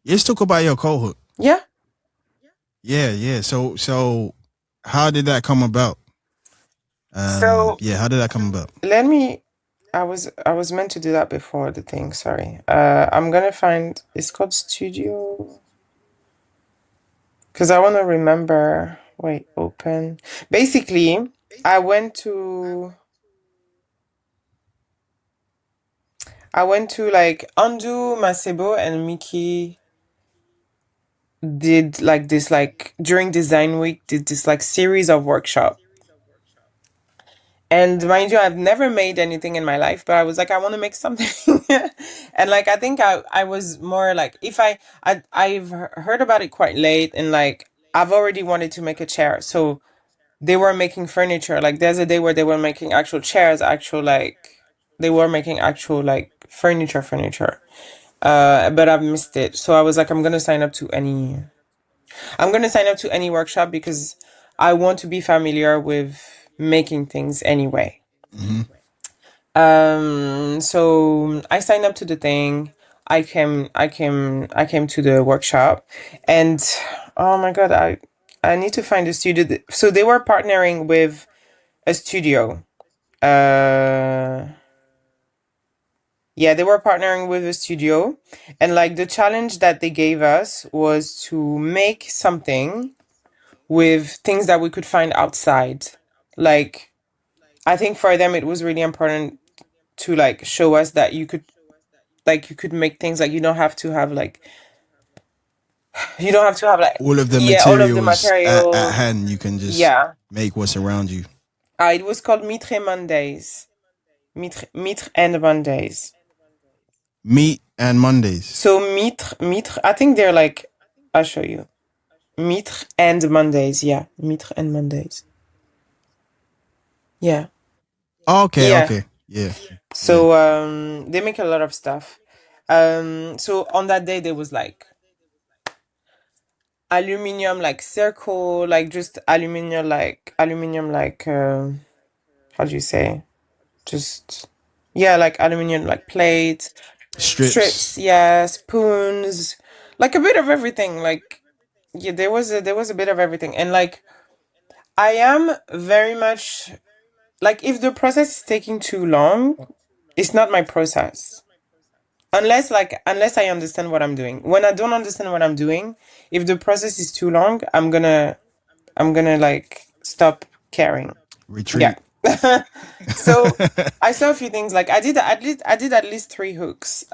Let's talk about your cohort. Yeah. Yeah. So how did that come about? So Yeah, how did that come about? let me. I was meant to do that before the thing. Sorry. I'm gonna find. It's called Studio because I want to remember. Wait, open. Basically, I went to. I went to like Andu, Masebo, and Miki did like this like during design week did this like series of workshop. And mind you, I've never made anything in my life, but I was like, I want to make something. And like, I think I was more like, if I've heard about it quite late and like, I've already wanted to make a chair. So they were making furniture. Like, there's a day where they were making actual chairs, actual like, they were making actual like furniture. But I've missed it. So I was like, I'm going to sign up to any workshop because I want to be familiar with making things anyway. Hmm. So I signed up to the thing. I came to the workshop, and oh my god, I need to find a studio. So they were partnering with a studio. Uh, yeah, they were partnering with a studio, and like the challenge that they gave us was to make something with things that we could find outside. Like I think for them it was really important to like show us that you could make things like you don't have to have like All of the yeah all of the materials at material. hand, you can just Yeah. make what's around you. It was called Mitre Mondays. Mitre and Mondays. Meat and Mondays. So Mitre I think they're like I'll show you. Mitre and Mondays, yeah. Mitre and Mondays. Yeah. Yeah. Okay. Yeah. Yeah. So they make a lot of stuff. So on that day there was like aluminium like circle, like just aluminium like how do you say? Just yeah, like aluminium like plates, Strips. strips, yeah, spoons, like a bit of everything. Like yeah, there was a bit of everything. And like I am very much like if the process is taking too long, it's not my process. Unless I understand what I'm doing. When I don't understand what I'm doing, if the process is too long, I'm gonna like stop caring. Yeah. Retreat. So I saw a few things. Like I did at least three hooks.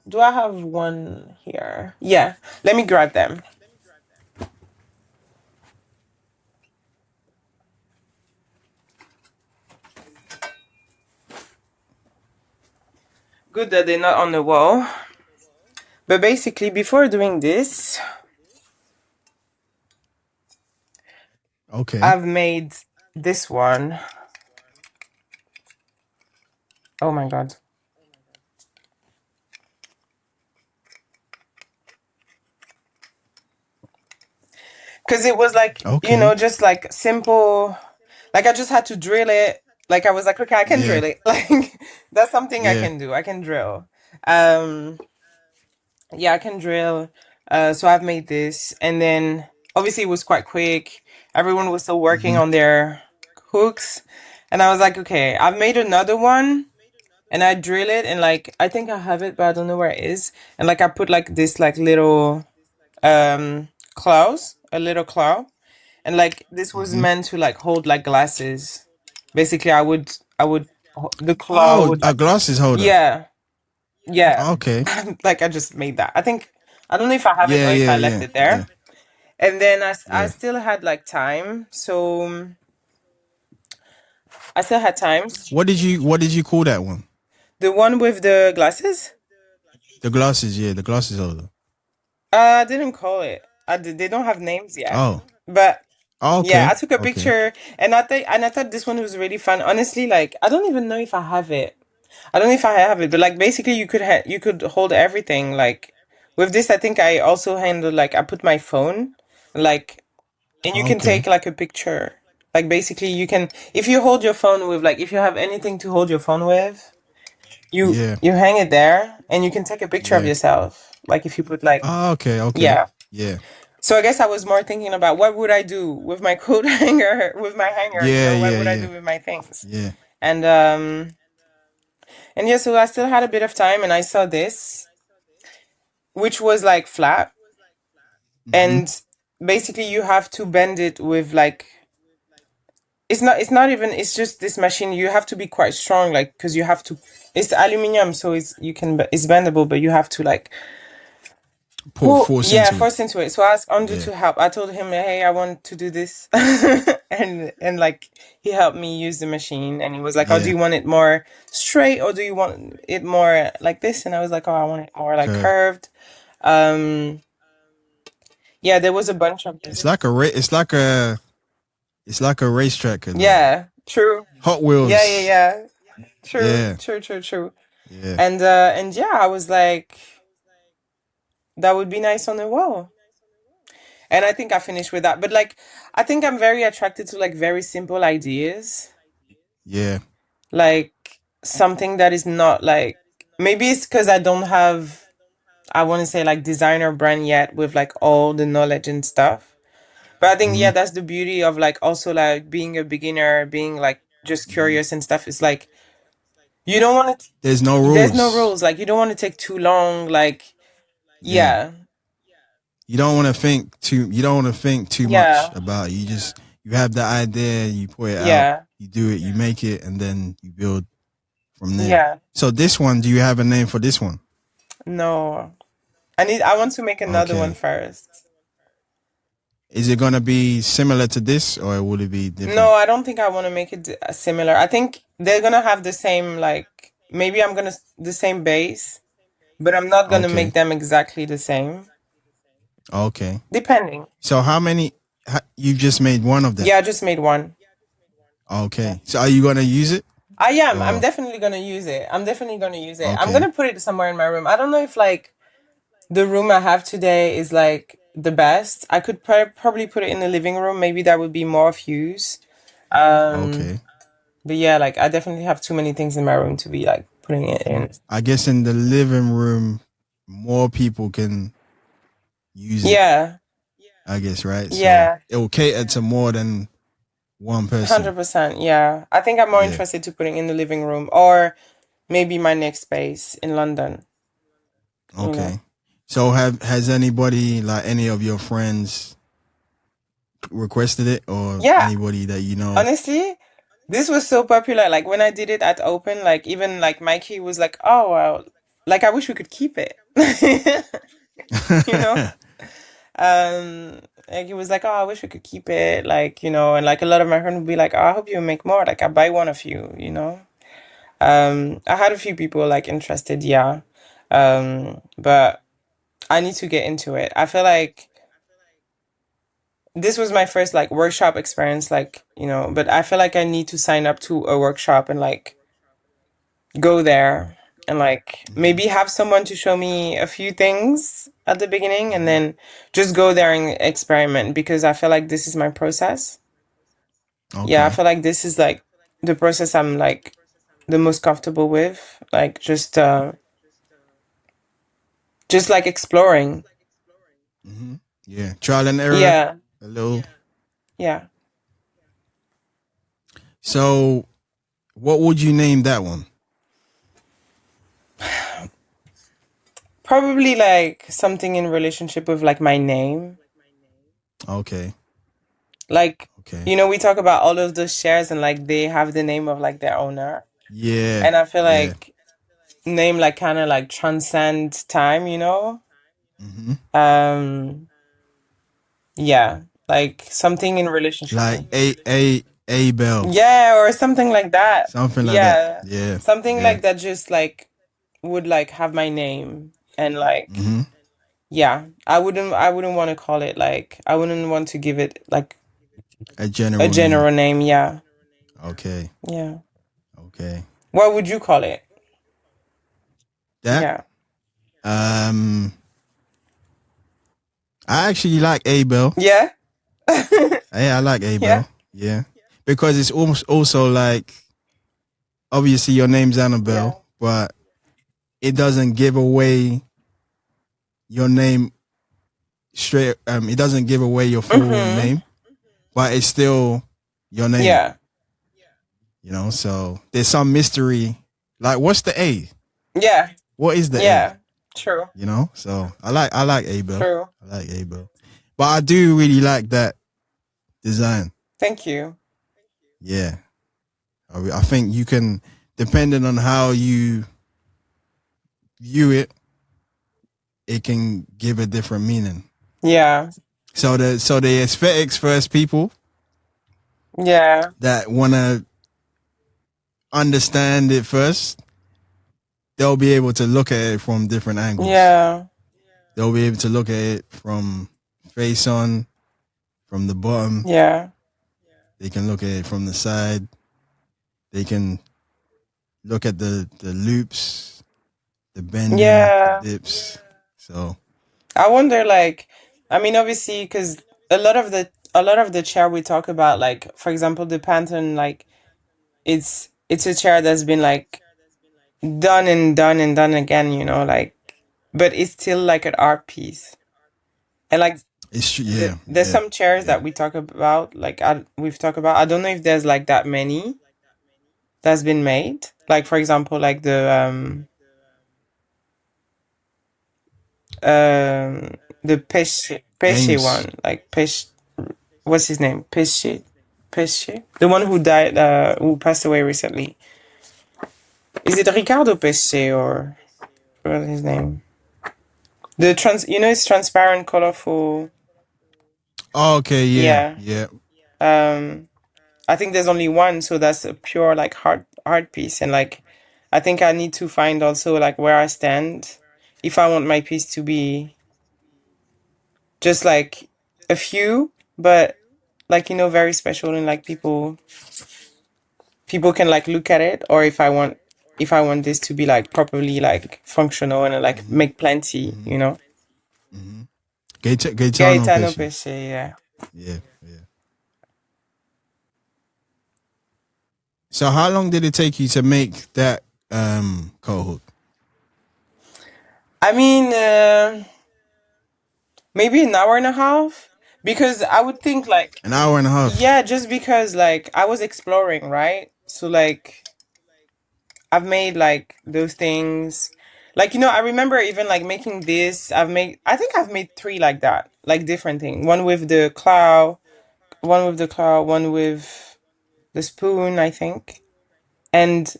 Do I have one here? Yeah. Let me grab them. Good that they're not on the wall. But basically, before doing this, Okay. I've made this one. Oh my god. Because it was like, Okay. just like simple. Like I just had to drill it. Like I was like, okay, I can Yeah. drill it. Like that's something I Yeah. can do. I can drill. Um, yeah, I can drill. So I've made this, and then obviously it was quite quick. Everyone was still working Hmm. on their hooks, and I was like, okay, I've made another one, and I drill it, and like I think I have it, but I don't know where it is. And like I put like this like little claws, a little claw, and like this was Hmm. meant to like hold like glasses. Basically, I would the claw Oh, would a like glasses holder. yeah yeah Okay. like I just made that. I think I don't know if I have it Yeah. or if Yeah. I left Yeah. it Yeah. there. And then I Yeah. still had like time, so I still had time. What did you call that one? The one with the glasses, The glasses. Yeah. The glasses holder. I didn't call it. They don't have names yet, Oh. but Oh, yeah, okay. I took a Okay. picture, and I thought this one was really fun. Honestly, like I don't even know if I have it. I don't know if I have it, but like basically you could hold everything. Like with this, I think I also handled like I put my phone, like, and you can Okay. take like a picture. Like basically you can if you hold your phone with like if you have anything to hold your phone with, Yeah. you hang it there and you can take a picture of Yeah. yourself. Like if you put like, Oh, okay, okay. yeah. Yeah. So I guess I was more thinking about what would I do with my coat hanger, with my hanger, Yeah, what yeah, would I yeah. do with my things? Yeah. And and yeah, so I still had a bit of time and I saw this, which was like flat, Mm-hmm. and basically you have to bend it with like, it's not even, it's just this machine, you have to be quite strong, like, because you have to, it's aluminum, so it's bendable, but you have to like Put pull, force yeah, into it. force into it. So I asked Andu Yeah. to help. I told him, hey, I want to do this. And like he helped me use the machine, and he was like, oh, do Yeah. you want it more straight or do you want it more like this? And I was like, oh, I want it more like Okay. curved. um yeah, there was a bunch of It's this. like a it's like a racetrack and Yeah, true. Hot Yeah, yeah, Wheels. yeah. True, Yeah. true, true, true. Yeah. And yeah, I was like, that would be nice on the wall. And I think I finished with that. But like, I think I'm very attracted to like very simple ideas. Yeah. Like something that is not like, maybe it's because I don't have, I want to say like designer brand yet with like all the knowledge and stuff. But I think, Mm-hmm. yeah, that's the beauty of like also like being a beginner, being like just Mm-hmm. curious and stuff. It's like, you don't want to, There's no there's no rules. rules. Like, you don't want to take too long. Like, Yeah. yeah, You don't want to think too much yeah, about it. You have the idea, you put it out, yeah, you do it, you make it, and then you build from there. yeah. So this one, do you have a name for this one? No, I want to make another one Okay. first. Is it gonna be similar to this or will it be No, different? I don't think I want to make it similar. I think they're gonna have the same, like, maybe I'm gonna the same base, but I'm not gonna make Okay. them exactly the same. Okay. Depending. So you just made one of them? Yeah, I just made one. Yeah. Okay. So are you gonna use it I am. I'm or definitely gonna use it. I'm definitely gonna use it. I'm okay? gonna put it somewhere in my room. I don't know if like the room I have today is like the best. I could probably put it in the living room. Maybe that would be more of use. Um, Okay. but yeah, like I definitely have too many things in my room to be like putting it in. I guess in the living room, more people can use it. Yeah, I guess right. So yeah, it will cater to more than one person. 100%. Yeah, I think I'm more Yeah. interested to putting in the living room or maybe my next space in London. You know. Okay. So has anybody like any of your friends requested it or Yeah, anybody that you know? honestly, this was so popular. Like when I did it at Open, like even like Mikey was like, "Oh well, like I wish we could keep it." You know. Like he was like, "Oh, I wish we could keep it." Like, and like a lot of my friends would be like, "Oh, I hope you make more. Like I buy one of you." I had a few people like interested, yeah. But I need to get into it. I feel like this was my first like workshop experience, like, but I feel like I need to sign up to a workshop and like go there and like hmm maybe have someone to show me a few things at the beginning and hmm then just go there and experiment because I feel like this is my process. Yeah, I Okay. feel like this is like the process I'm like the most comfortable with. Like just like exploring. hmm Yeah. Trial and error. Yeah, A little. yeah. So what would you name that one? Probably like something in relationship with like my name. Okay. Like, Okay. we talk about all of those shares and like they have the name of like their owner. Yeah. And I feel Yeah. like name like kind of like transcend time. hmm Um, yeah, like something in relationship Like with, a bell. yeah, or something like that. Something like that. Yeah, Yeah. something Yeah. like that just like would like have my name and like, hmm yeah, I wouldn't want to call it like, I wouldn't want to give it like A a general name. general name. Yeah, Okay. yeah. Okay. What would you call it? That Yeah. um I actually like Abel. Yeah. Yeah, I like Yeah. Abel. Yeah. Because it's almost also like obviously your name's Yeah. Annabelle, but it doesn't give away your name straight. It doesn't give away your full Mm-hmm. name, but it's still your name. Yeah. You know, so there's some mystery. Like, what's the A? Yeah. What is the A? Yeah. True. You know, so I like Abel. True. I like Abel, but I do really like that design. Thank you. Yeah, I think you can, depending on how you view it, it can give a different meaning. Yeah. So the aesthetics first, people Yeah. that want to understand it first, they'll be able to look at it from different angles. Yeah. They'll be able to look at it from face on, from the bottom. Yeah. They can look at it from the side. They can look at the loops, the bending, the Yeah. dips. So I wonder, like, I mean, obviously, because a lot of the chair we talk about, like, for example, the Pantone, like, it's a chair that's been like done and done and done again, like, but it's still like an art piece. And like, yeah, there's yeah, some chairs yeah. that we talk about, like, we've talked about. I don't know if there's like that many that's been made. Like, for example, like the Pesce James. one, like Pesce, what's his name? Pesce, the one who died, who passed away recently. Is it Ricardo Pesce or what's his name? It's transparent, colorful. Oh, okay, yeah, Yeah. yeah. Um, I think there's only one, so that's a pure like hard piece, and like, I think I need to find also like where I stand if I want my piece to be just like a few, but like very special, and like people can like look at it, or if I want this to be like properly like functional and like Mhm, make plenty, mhm, mhm. Gaetano Gaetano Pesce. Pesce, yeah. Yeah, yeah. So how long did it take you to make that coat hook? I mean, maybe an hour and a half, because I would think like, An hour and a half. yeah, just because like I was exploring, right? So like I've made like those things. Like, I remember even like making this. I think I've made three like that, like different things. One with the spoon, I think. And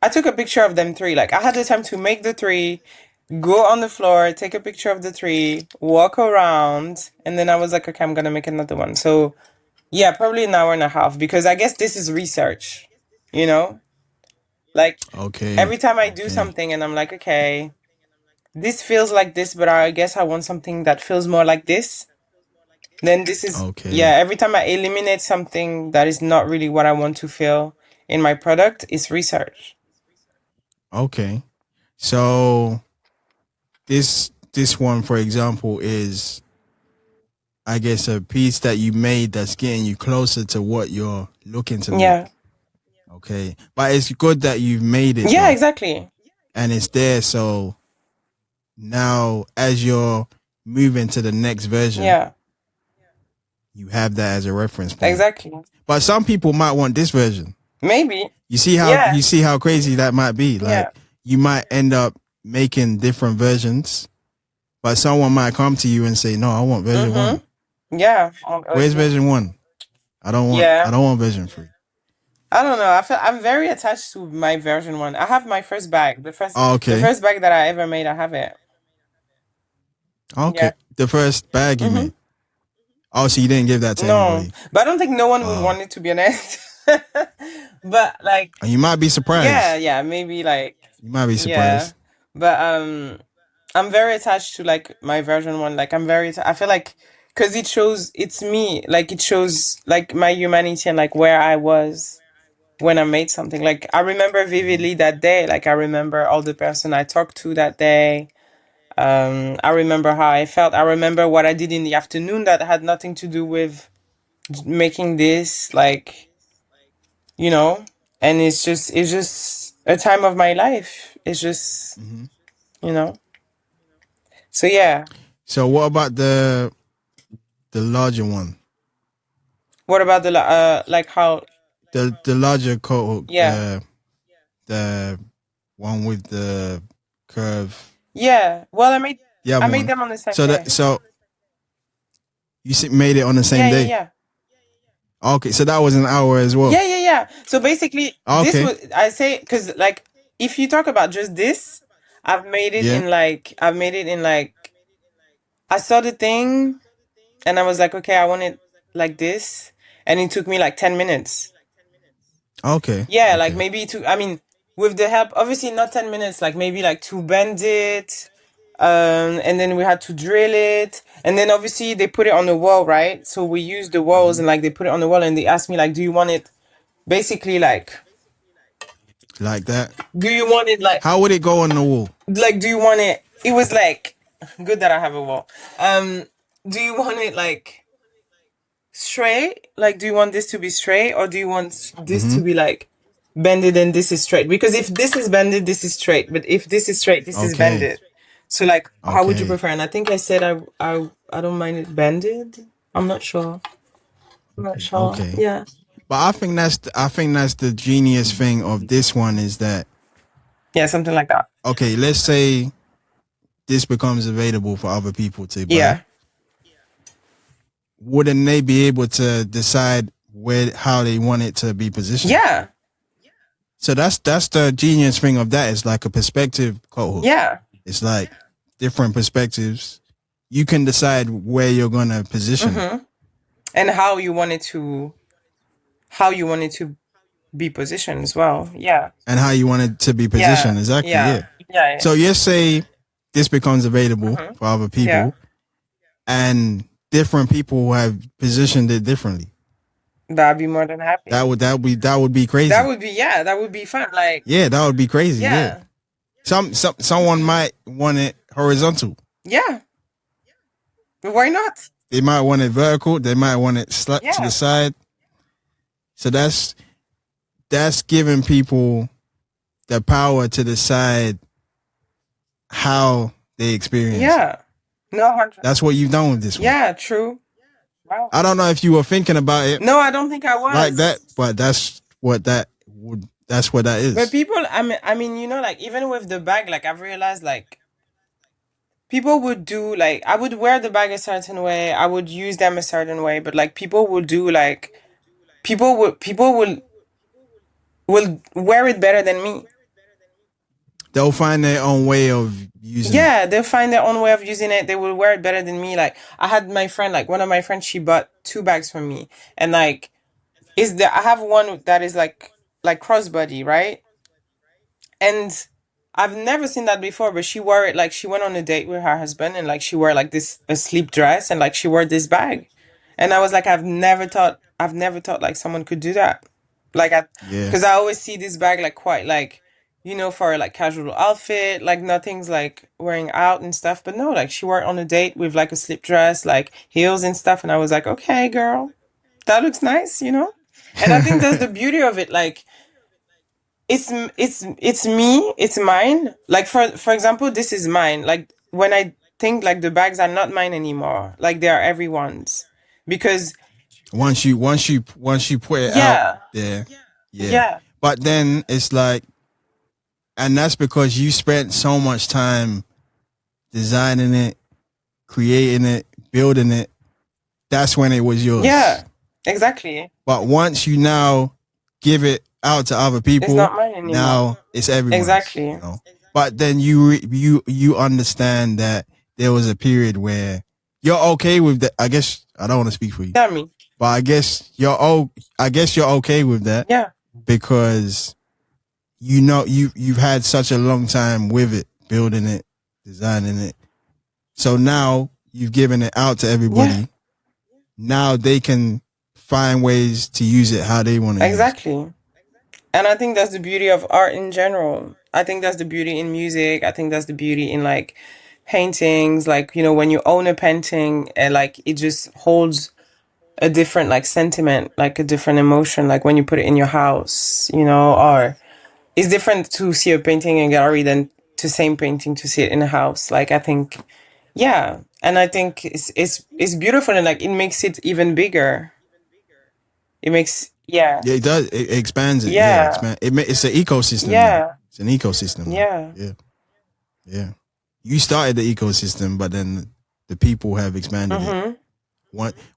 I took a picture of them three. Like, I had the time to make the three, go on the floor, take a picture of the three, walk around, and then I was like, okay, I'm gonna make another one. So yeah, probably an hour and a half, because I guess this is research, you know? Like, Okay, every time I do okay, something and I'm like, okay, this feels like this, but I guess I want something that feels more like this. Then this is, yeah, okay, every time I eliminate something that is not really what I want to feel in my product, it's research. okay. So this one, for example, is, I guess, a piece that you made that's getting you closer to what you're looking to Yeah. make. Okay, but it's good that you've made it Yeah, though, exactly. and it's there. So now, as you're moving to the next version, Yeah, you have that as a reference point. exactly. But some people might want this version. Maybe. You Yeah, see how crazy that might be. yeah. Like, you might end up making different versions, but someone might come to you and say, "No, I want version one. Mm-hmm. Yeah, I Where's agree. version one? I Yeah. don't want version three." I don't know. I'm very attached to my version one. I have my first bag. The first Oh, the okay, first bag that I ever made, I have it. okay. Yeah. The first bag you Mm-hmm. made. Oh, so you didn't give that to No. anybody. But I don't think no one would Oh, want it, to be honest. But like, and you might be yeah, surprised. yeah, maybe like, You might be yeah. surprised. But I'm very attached to like my version one. Like, I feel like, because it shows it's me. Like, it shows like my humanity and like where I was when I made something. Like, I remember Hmm. vividly that day. Like, I remember all the person I talked to that day. I remember how I felt. I remember what I did in the afternoon that had nothing to do with making this. Like, you know, and it's just a time of my life. It's just, Hmm. you know. So yeah. So what about the larger one? What about the like how? The larger coat hook, Yeah. the one with the curve. Yeah. Well, The I other made one. them on the same So day. made it on the same Yeah, yeah, day. yeah. Okay, so that was an hour as well. Yeah, yeah, yeah. So basically, this Okay. was I say because like if you talk about just this, Yeah. I've made it in like I saw the thing and I was like, okay, I want it like this, and it took me like 10 minutes. Okay. Yeah, like Okay. maybe to I mean, with the help, obviously not 10 minutes, like maybe like to bend it, and then we had to drill it, and then obviously they put it on the wall, right? So we used the walls Hmm. and like they put it on the wall and they asked me like, do you want it basically Like that. do you want it How would it go on the wall? do you want it? It was like good that I have a wall. Um, do you want it like straight? Like, do you want this to be straight, or do you want this Hmm. to be like bended and this is straight? Because if this is bended, this is straight. But if this is straight, this is Okay. bended. So like, how would you Okay. prefer? And I think I said I don't mind it bended. I'm not sure. I'm not sure. Okay. Yeah. But I think that's the genius thing of this one is that Yeah, something like that. okay, let's say this becomes available for other people to buy. Yeah. Wouldn't they be able to decide where how they want it to be positioned? Yeah. So that's the genius thing of that. It's like a perspective coat hook. Yeah. It's like different perspectives. You can decide where you're gonna position it Mm-hmm. And how you want it to be positioned as well. Yeah. and how you want it to be Yeah. positioned. Exactly. Yeah. Yeah. Yeah. So you say this becomes available Mm-hmm. for other Yeah. people, and different people have positioned it differently. That'd be more than happy. That would be That crazy. would be yeah, that would be fun. Like Yeah, that would be crazy. Yeah. yeah. Someone might want it horizontal. Yeah. Why not? They might want it vertical. They might want it slut to the Yeah. side. So that's giving people the power to decide how they experience it. Yeah. No 100. That's what you've done with this one. Yeah, true. Wow. I don't know if you were thinking about it No, I don't think I like that, was. but that's what that But is. people I mean, like even with the bag, like I've realized like people would do like I would wear the bag a certain way, I would use them a certain way, but like people would do like people will wear it better than me. They'll find their own way of using it. Yeah, they'll find their own way of using it. They will wear it better than me. Like I had my friend, like one of my friends, she bought two bags from me, and like is there? I have one that is like crossbody, right? And I've never seen that before, but she wore it like she went on a date with her husband, and like she wore like this a sleep dress, and like she wore this bag, and I was like, I've never thought like someone could do that, like Yeah. because I always see this bag like quite like for like casual outfit, like nothing's like wearing out and stuff, but no, like she wore it on a date with like a slip dress, like heels and stuff, and I was like, okay, girl, that looks nice, and I think that's the beauty of it, like it's me, it's mine, like for example, this is mine, like when I think like the bags are not mine anymore, like they are everyone's, because once you put it out yeah, there, yeah. yeah, But then it's like, and that's because you spent so much time designing it, creating it, building it. That's when it was yours. yeah, exactly, But once you now give it out to other it's people, not mine anymore, now it's everyone's. exactly, But then you understand that there was a period where you're okay with that. I guess I don't want to speak for you, tell me, but I guess you're okay with that yeah, because you've had such a long time with it, building it, designing it. So now you've given it out to yeah, everybody. Now they can find ways to use it how they want to use it. exactly. And I think that's the beauty of art in general. I think that's the beauty in music. I think that's the beauty in like paintings. Like, when you own a painting and like it just holds a different like sentiment, like a different emotion, like when you put it in your house, or it's different to see a painting in a gallery than to same painting to see it in a house. Like I think, Yeah, and I think it's beautiful, and like it makes it even bigger. It makes, yeah, Yeah, it does. It expands it. Yeah, yeah, expand. It's an ecosystem now. yeah, It's an ecosystem now. yeah. Yeah, yeah. You started the ecosystem, but then the people have expanded it. Mm-hmm.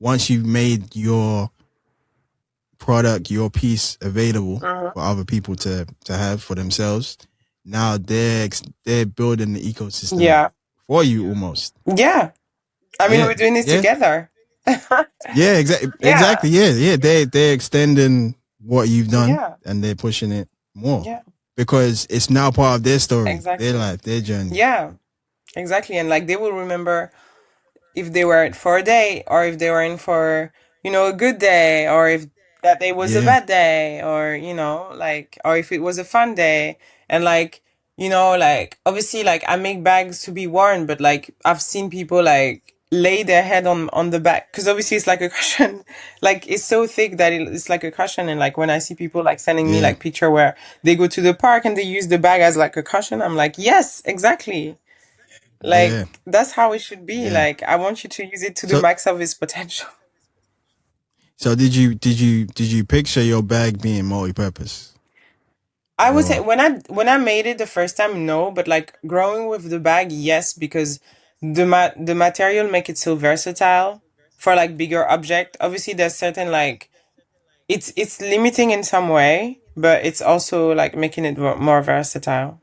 Once you've made your product, your piece available Mm-hmm. for other people to have for themselves, now they're building the ecosystem Yeah, for you almost. yeah. I mean, Yeah, we're doing this yeah, together. yeah. Exactly, Yeah, exactly. Yeah, yeah. They're extending what you've done yeah, and they're pushing it more yeah. because it's now part of their story, their Exactly. life, their journey. Yeah, exactly. And like they will remember if they were in for a day or if they were in for, a good day, or if that day was a Yeah, bad day, or, like, or if it was a fun day. And like, like obviously like I make bags to be worn, but like I've seen people like lay their head on the back because obviously it's like a cushion. Like it's so thick that it's like a cushion. And like when I see people like sending me yeah, like picture where they go to the park and they use the bag as like a cushion, I'm like, yes, exactly. yeah, Like that's how it should be. yeah. Like I want you to use it to the So, max of its potential. so did you picture your bag being multi-purpose I would say or when I made it the first time, no, but like growing with the bag, yes, because the material make it so versatile for like bigger object. Obviously, there's certain like it's limiting in some way, but it's also like making it more versatile.